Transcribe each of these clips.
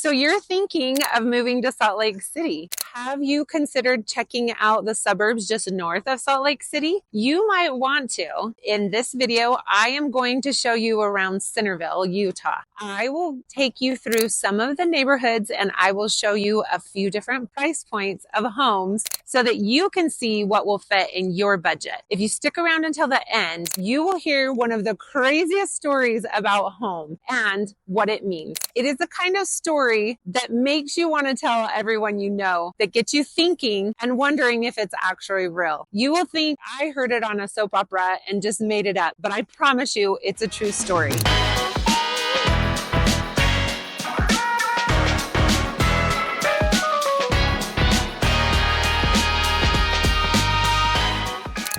So you're thinking of moving to Salt Lake City. Have you considered checking out the suburbs just north of Salt Lake City? You might want to. In this video, I am going to show you around Centerville, Utah. I will take you through some of the neighborhoods and I will show you a few different price points of homes so that you can see what will fit in your budget. If you stick around until the end, you will hear one of the craziest stories about home and what it means. It is the kind of story that makes you want to tell everyone you know, that gets you thinking and wondering if it's actually real. You will think I heard it on a soap opera and just made it up, but I promise you it's a true story.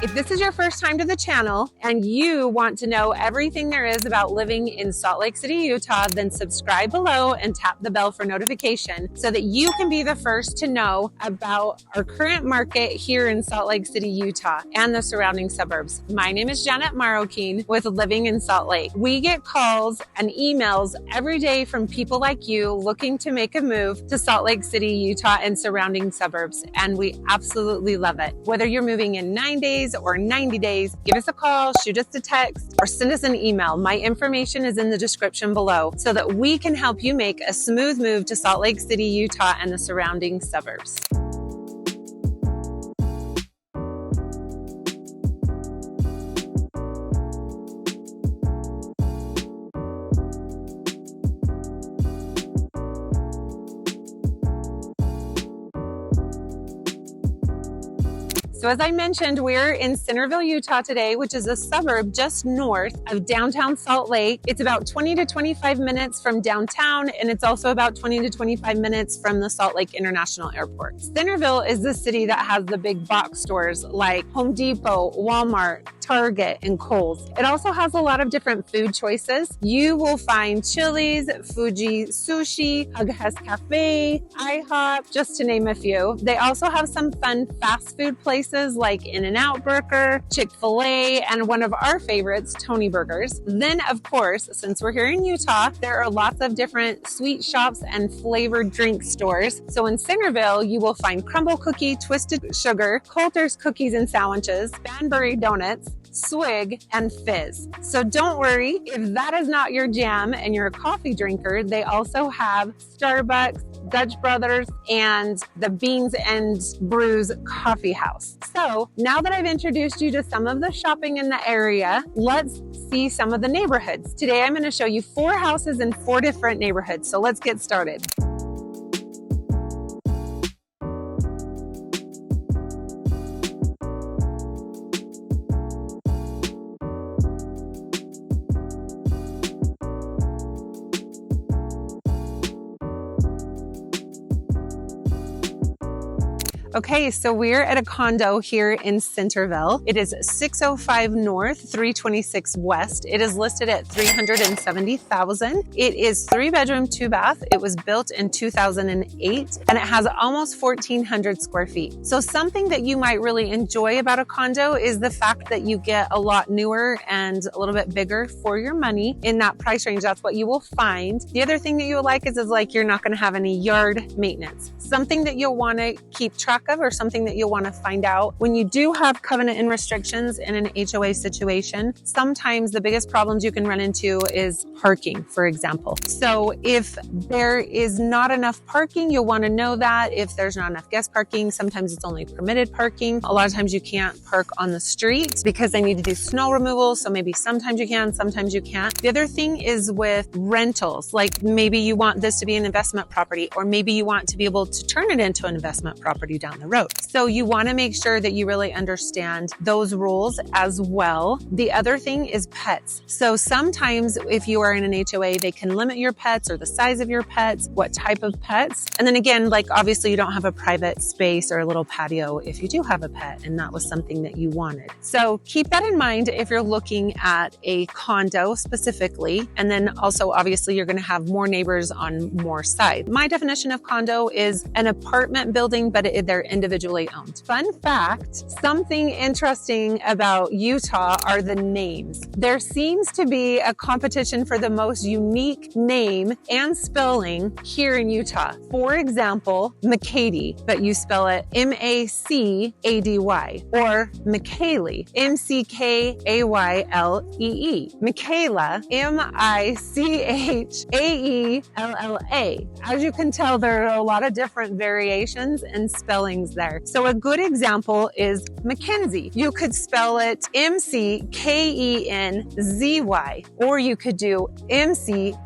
If this is your first time to the channel and you want to know everything there is about living in Salt Lake City, Utah, then subscribe below and tap the bell for notification so that you can be the first to know about our current market here in Salt Lake City, Utah and the surrounding suburbs. My name is Janet Marroquin with Living in Salt Lake. We get calls and emails every day from people like you looking to make a move to Salt Lake City, Utah and surrounding suburbs, and we absolutely love it. Whether you're moving in 9 days or 90 days, give us a call, shoot us a text, or send us an email. My information is in the description below so that we can help you make a smooth move to Salt Lake City, Utah and the surrounding suburbs. So as I mentioned, we're in Centerville, Utah today, which is a suburb just north of downtown Salt Lake. It's about 20 to 25 minutes from downtown, and it's also about 20 to 25 minutes from the Salt Lake International Airport. Centerville is the city that has the big box stores like Home Depot, Walmart, Target, and Kohl's. It also has a lot of different food choices. You will find Chili's, Fuji Sushi, Hug Has Cafe, IHOP, just to name a few. They also have some fun fast food places like In-N-Out Burger, Chick-fil-A, and one of our favorites, Tony Burgers. Then, of course, since we're here in Utah, there are lots of different sweet shops and flavored drink stores. So in Centerville, you will find Crumble Cookie, Twisted Sugar, Coulter's Cookies and Sandwiches, Banbury Donuts, Swig, and Fizz. So don't worry, if that is not your jam and you're a coffee drinker, they also have Starbucks, Dutch Brothers, and the Beans and Brews Coffee House. So now that I've introduced you to some of the shopping in the area, let's see some of the neighborhoods. Today I'm going to show you 4 houses in 4 different neighborhoods. So let's get started. Okay, so we're at a condo here in Centerville. It is 605 North, 326 West. It is listed at $370,000. It is 3-bedroom, 2-bath. It was built in 2008 and it has almost 1,400 square feet. So something that you might really enjoy about a condo is the fact that you get a lot newer and a little bit bigger for your money in that price range. That's what you will find. The other thing that you'll like is like you're not going to have any yard maintenance. Something that you'll want to keep track of or something that you'll want to find out when you do have covenant and restrictions in an HOA situation. Sometimes the biggest problems you can run into is parking, for example. So if there is not enough parking, you'll want to know that. If there's not enough guest parking, sometimes it's only permitted parking. A lot of times you can't park on the street because they need to do snow removal. So maybe sometimes you can, sometimes you can't. The other thing is with rentals, like maybe you want this to be an investment property, or maybe you want to be able to turn it into an investment property down the road. So you want to make sure that you really understand those rules as well. The other thing is pets. So sometimes if you are in an HOA, they can limit your pets or the size of your pets, what type of pets. And then again, like obviously you don't have a private space or a little patio if you do have a pet and that was something that you wanted. So keep that in mind if you're looking at a condo specifically. And then also obviously you're going to have more neighbors on more sides. My definition of condo is an apartment building, but they're individually owned. Fun fact, something interesting about Utah are the names. There seems to be a competition for the most unique name and spelling here in Utah. For example, McCady, but you spell it M-A-C-A-D-Y, or McKaylee, M-C-K-A-Y-L-E-E. Michaela, M-I-C-H-A-E-L-L-A. As you can tell, there are a lot of different variations and spellings there. So a good example is Mackenzie. You could spell it M-C-K-E-N-Z-Y, or you could do M-C-K-E-N-S-I-E.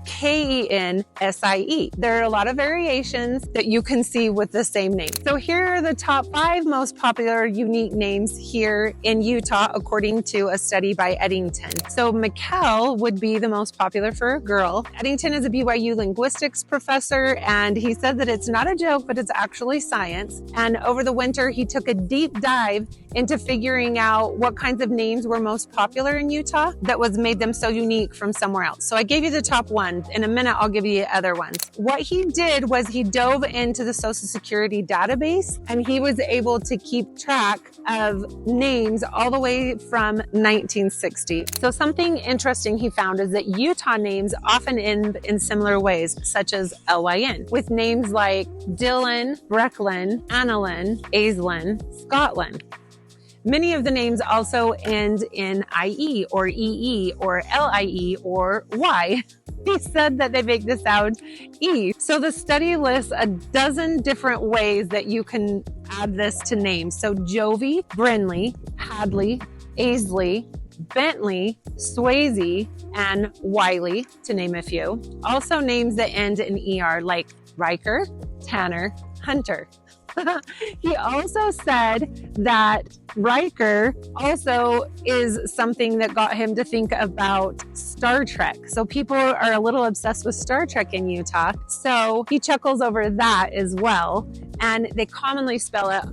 There are a lot of variations that you can see with the same name. So here are the top 5 most popular unique names here in Utah, according to a study by Eddington. So Mikkel would be the most popular for a girl. Eddington is a BYU linguistics professor, and he said that it's not a joke, but it's actually science. And over the winter, he took a deep dive into figuring out what kinds of names were most popular in Utah that was made them so unique from somewhere else. So I gave you the top one. In a minute, I'll give you other ones. What he did was he dove into the Social Security database, and he was able to keep track of names all the way from 1960. So something interesting he found is that Utah names often end in similar ways, such as LYN, with names like Dylan, Brecklin, Annalyn, Aislinn, Scotland. Many of the names also end in IE or EE or LIE or Y. He said that they make the sound E. So the study lists a dozen different ways that you can add this to names. So Jovi, Brinley, Hadley, Aisley, Bentley, Swayze, and Wiley, to name a few. Also names that end in ER like Riker, Tanner, Hunter. He also said that Riker also is something that got him to think about Star Trek. So people are a little obsessed with Star Trek in Utah. So he chuckles over that as well. And they commonly spell it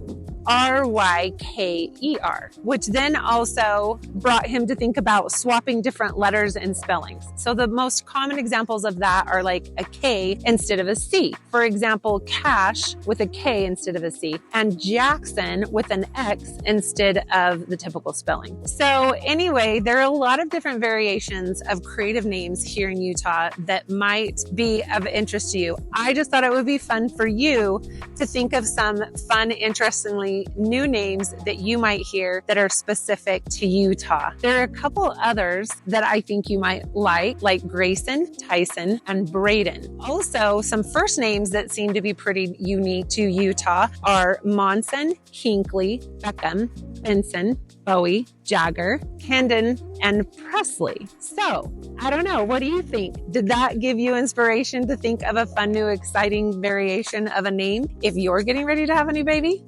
R-Y-K-E-R, which then also brought him to think about swapping different letters and spellings. So the most common examples of that are like a K instead of a C. For example, Cash with a K instead of a C, and Jackson with an X instead of the typical spelling. So anyway, there are a lot of different variations of creative names here in Utah that might be of interest to you. I just thought it would be fun for you to think of some fun, interestingly new names that you might hear that are specific to Utah. There are a couple others that I think you might like Grayson, Tyson, and Braden. Also, some first names that seem to be pretty unique to Utah are Monson, Hinckley, Beckham, Benson, Bowie, Jagger, Camden, and Presley. So, I don't know, what do you think? Did that give you inspiration to think of a fun, new, exciting variation of a name if you're getting ready to have a new baby?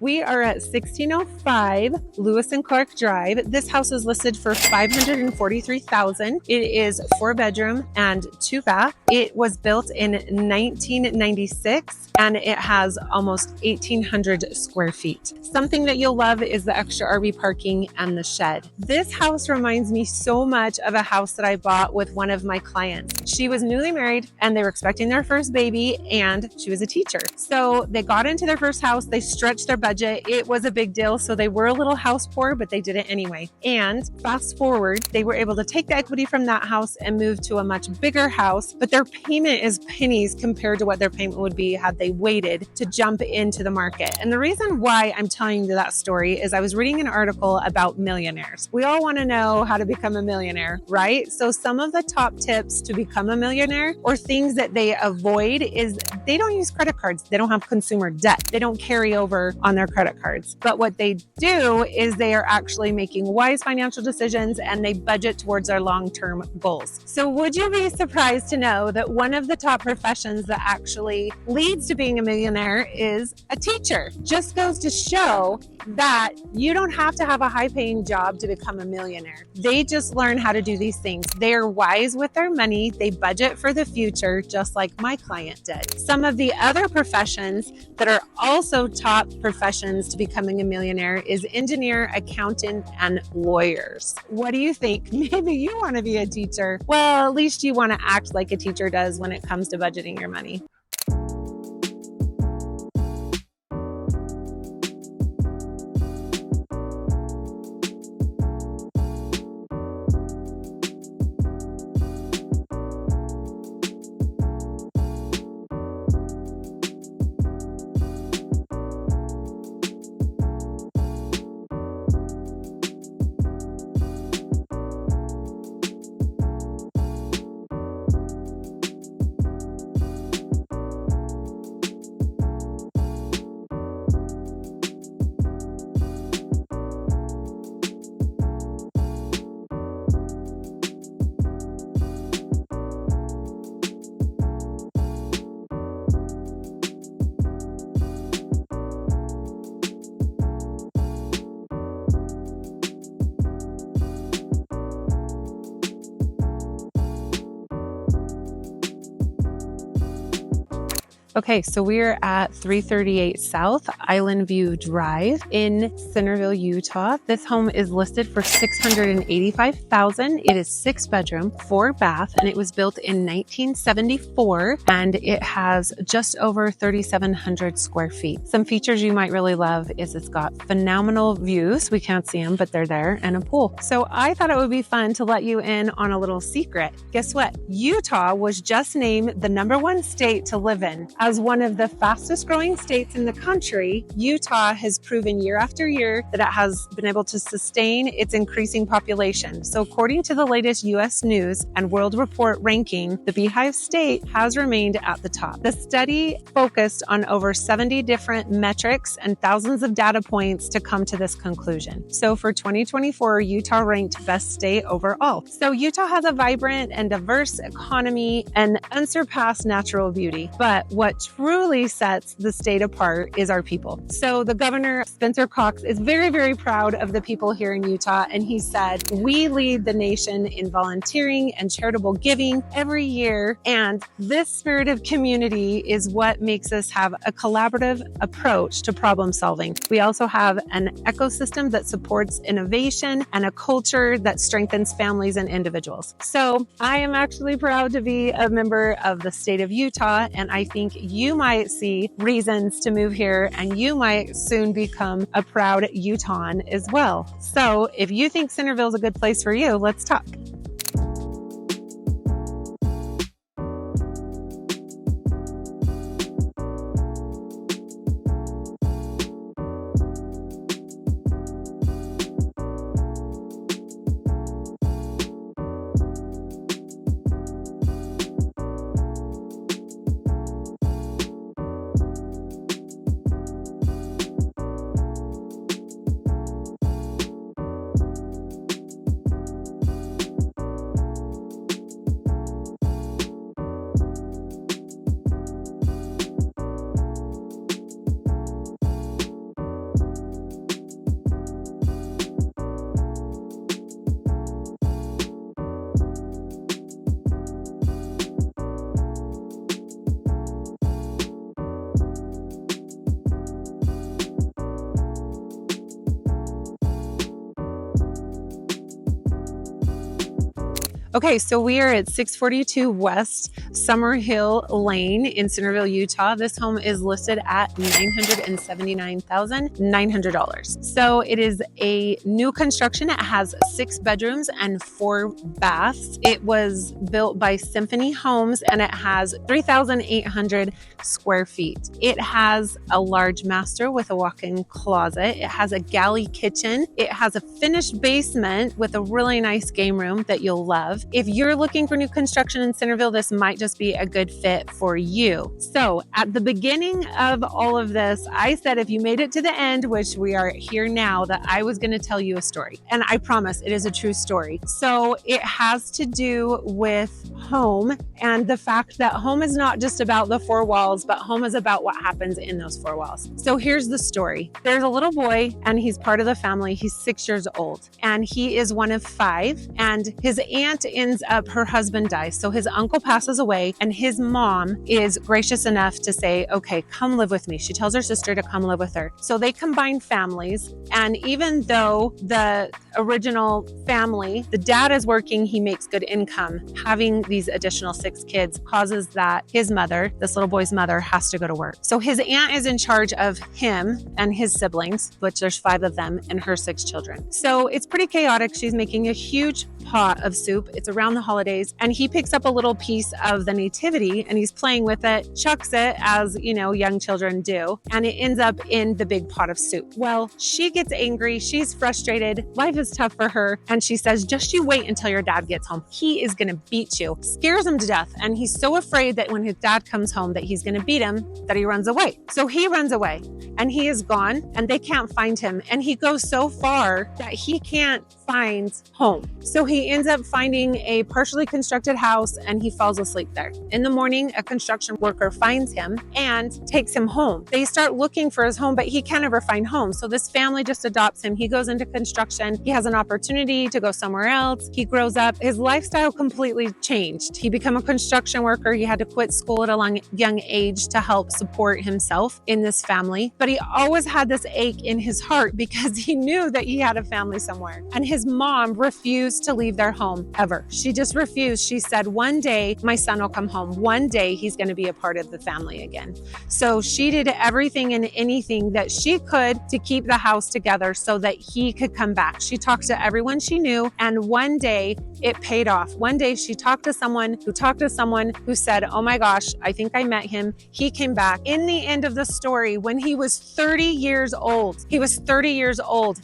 We are at 1605 Lewis and Clark Drive. This house is listed for $543,000. It is 4-bedroom and 2-bath. It was built in 1996 and it has almost 1,800 square feet. Something that you'll love is the extra RV parking and the shed. This house reminds me so much of a house that I bought with one of my clients. She was newly married and they were expecting their first baby and she was a teacher. So they got into their first house, they stretched their budget budget. It was a big deal. So they were a little house poor, but they did it anyway. And fast forward, they were able to take the equity from that house and move to a much bigger house, but their payment is pennies compared to what their payment would be had they waited to jump into the market. And the reason why I'm telling you that story is I was reading an article about millionaires. We all want to know how to become a millionaire, right? So some of the top tips to become a millionaire or things that they avoid is they don't use credit cards. They don't have consumer debt. They don't carry over on their credit cards. But what they do is they are actually making wise financial decisions and they budget towards their long-term goals. So would you be surprised to know that one of the top professions that actually leads to being a millionaire is a teacher? Just goes to show that you don't have to have a high-paying job to become a millionaire. They just learn how to do these things. They are wise with their money. They budget for the future, just like my client did. Some of the other professions that are also top professions to becoming a millionaire is engineer, accountant, and lawyers. What do you think? Maybe you want to be a teacher. Well, at least you want to act like a teacher does when it comes to budgeting your money. Okay, so we're at 338 South Island View Drive in Centerville, Utah. This home is listed for $685,000. It is 6-bedroom, 4-bath, and it was built in 1974, and it has just over 3,700 square feet. Some features you might really love is it's got phenomenal views. We can't see them, but they're there, and a pool. So I thought it would be fun to let you in on a little secret. Guess what? Utah was just named the #1 state to live in. As one of the fastest growing states in the country, Utah has proven year after year that it has been able to sustain its increasing population. So according to the latest U.S. News and World Report ranking, the Beehive State has remained at the top. The study focused on over 70 different metrics and thousands of data points to come to this conclusion. So for 2024, Utah ranked best state overall. So Utah has a vibrant and diverse economy and unsurpassed natural beauty. But what truly sets the state apart is our people. So the governor, Spencer Cox, is very, very proud of the people here in Utah. And he said, we lead the nation in volunteering and charitable giving every year. And this spirit of community is what makes us have a collaborative approach to problem solving. We also have an ecosystem that supports innovation and a culture that strengthens families and individuals. So I am actually proud to be a member of the state of Utah. And I think you might see reasons to move here and you might soon become a proud Utahn as well. So if you think Centerville is a good place for you, let's talk. Okay, so we are at 642 West Summerhill Lane in Centerville, Utah. This home is listed at $979,900. So it is a new construction. It has 6 bedrooms and 4 baths. It was built by Symphony Homes and it has 3,800 square feet. It has a large master with a walk-in closet. It has a galley kitchen. It has a finished basement with a really nice game room that you'll love. If you're looking for new construction in Centerville, this might just be a good fit for you. So at the beginning of all of this, I said if you made it to the end, which we are here now, that I was going to tell you a story. And I promise it is a true story. So it has to do with home and the fact that home is not just about the 4 walls, but home is about what happens in those 4 walls. So here's the story. There's a little boy and he's part of the family. He's 6 years old and he is one of 5, and his aunt ends up, her husband dies. So his uncle passes away and his mom is gracious enough to say, okay, come live with me. She tells her sister to come live with her. So they combine families. And even though the original family, the dad is working, he makes good income, having these additional 6 kids causes that his mother, this little boy's mother, has to go to work. So his aunt is in charge of him and his siblings, which there's 5 of them, and her 6 children. So it's pretty chaotic. She's making a huge pot of soup. It's around the holidays and he picks up a little piece of the nativity and he's playing with it, chucks it as, you know, young children do, and it ends up in the big pot of soup. Well, she gets angry. She's frustrated. Life is tough for her. And she says, just you wait until your dad gets home. He is going to beat you. Scares him to death. And he's so afraid that when his dad comes home that he's going to beat him that he runs away. So he runs away and he is gone and they can't find him. And he goes so far that he can't find home. So he ends up finding a partially constructed house and he falls asleep there. In the morning, a construction worker finds him and takes him home. They start looking for his home, but he can't ever find home. So this family just adopts him. He goes into construction. He has an opportunity to go somewhere else. He grows up. His lifestyle completely changed. He became a construction worker. He had to quit school at a young age to help support himself in this family. But he always had this ache in his heart because he knew that he had a family somewhere. And his mom refused to leave their home ever. She just refused. She said, one day my son will come home. One day he's going to be a part of the family again. So she did everything and anything that she could to keep the house together so that he could come back. She talked to everyone she knew and one day it paid off. One day she talked to someone who said, oh my gosh, I think I met him. He came back. In the end of the story, when he was 30 years old,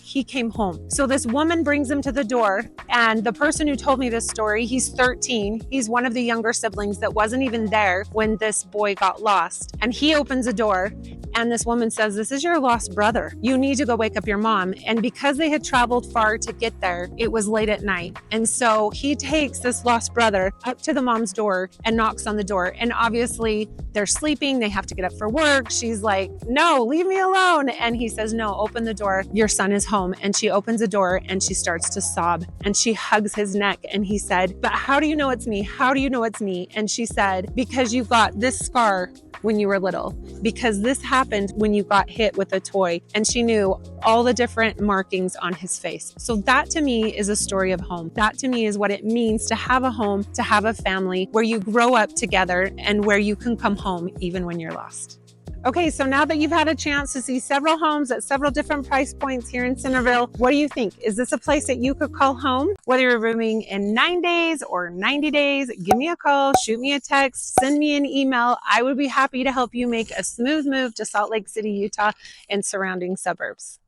he came home. So this woman brings him to the door and the person who told me this story, he's 13. He's one of the younger siblings that wasn't even there when this boy got lost. And he opens a door and this woman says, this is your lost brother. You need to go wake up your mom. And because they had traveled far to get there, it was late at night. And so he takes this lost brother up to the mom's door and knocks on the door. And obviously they're sleeping. They have to get up for work. She's like, no, leave me alone. And he says, no, open the door. Your son is home. And she opens the door and she starts to sob and she hugs his neck. And he said, but how do you know it's me? How do you know it's me? And she said, because you got this scar when you were little, because this happened when you got hit with a toy. And she knew all the different markings on his face. So that to me is a story of home. That to me is what it means to have a home, to have a family where you grow up together and where you can come home even when you're lost. Okay, so now that you've had a chance to see several homes at several different price points here in Centerville, what do you think? Is this a place that you could call home? Whether you're moving in 9 days or 90 days, give me a call, shoot me a text, send me an email. I would be happy to help you make a smooth move to Salt Lake City, Utah and surrounding suburbs.